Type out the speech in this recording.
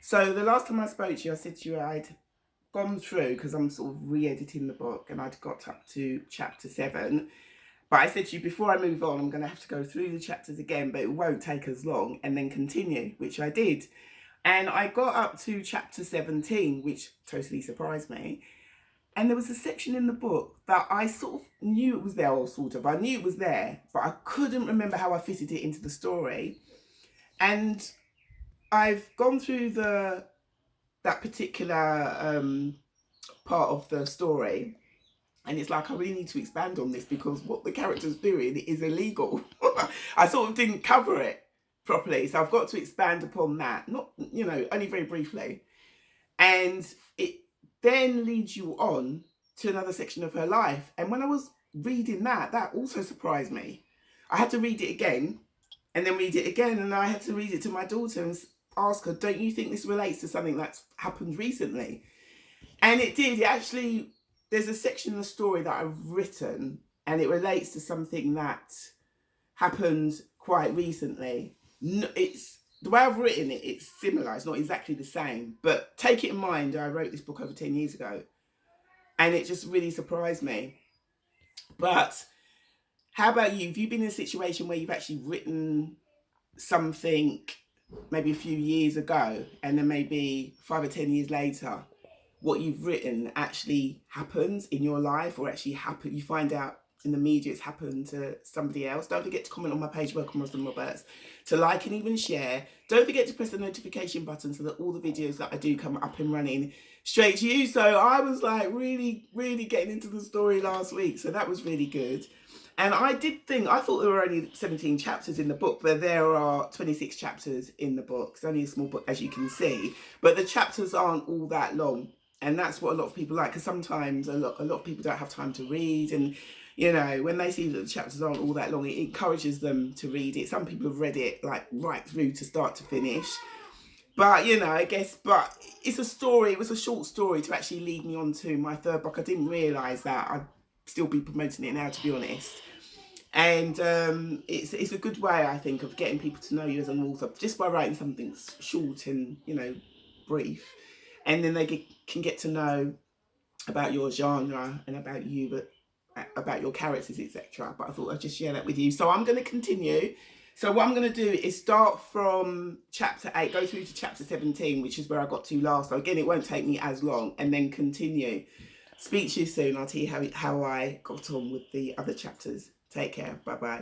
So the last time I spoke to you, I said to you I'd gone through, because I'm sort of re-editing the book, and I'd got up to chapter 7. But I said to you, before I move on, I'm going to have to go through the chapters again, but it won't take as long, and then continue, which I did. And I got up to chapter 17, which totally surprised me. And there was a section in the book that I sort of knew it was there, or sort of. I knew it was there, but I couldn't remember how I fitted it into the story. And I've gone through that particular part of the story, and it's like I really need to expand on this because what the character's doing is illegal. I sort of didn't cover it properly, so I've got to expand upon that. Not, only very briefly. And it then leads you on to another section of her life. And when I was reading that also surprised me. I had to read it again and then read it again, and I had to read it to my daughter and ask her, don't you think this relates to something that's happened recently? And it did. It actually, there's a section in the story that I've written, and it relates to something that happened quite recently. It's the way I've written it, it's similar. It's not exactly the same, but take it in mind, I wrote this book over 10 years ago, and it just really surprised me. But how about you? Have you been in a situation where you've actually written something maybe a few years ago, and then maybe 5 or 10 years later, what you've written actually happens in your life, or actually you find out in the media it's happened to somebody else? Don't forget to comment on my page, Welcome Rosalind Roberts, to like and even share. Don't forget to press the notification button so that all the videos that I do come up and running straight to you. So I was like really getting into the story last week, so that was really good. And I thought there were only 17 chapters in the book, but there are 26 chapters in the book. It's only a small book, as you can see, but the chapters aren't all that long. And that's what a lot of people like, because sometimes a lot of people don't have time to read, and when they see that the chapters aren't all that long, it encourages them to read it. Some people have read it like right through to start to finish. But but it's a story. It was a short story to actually lead me on to my third book. I didn't realise that I'd still be promoting it now, to be honest. And it's a good way, I think, of getting people to know you as an author, just by writing something short and brief, and then they can get to know about your genre and about you, but about your characters, etc. But I thought I'd just share that with you. So I'm going to continue. So what I'm going to do is start from chapter 8, go through to chapter 17, which is where I got to last. So again, it won't take me as long, and then continue. Speak to you soon. I'll tell you how I got on with the other chapters. Take care. Bye-bye.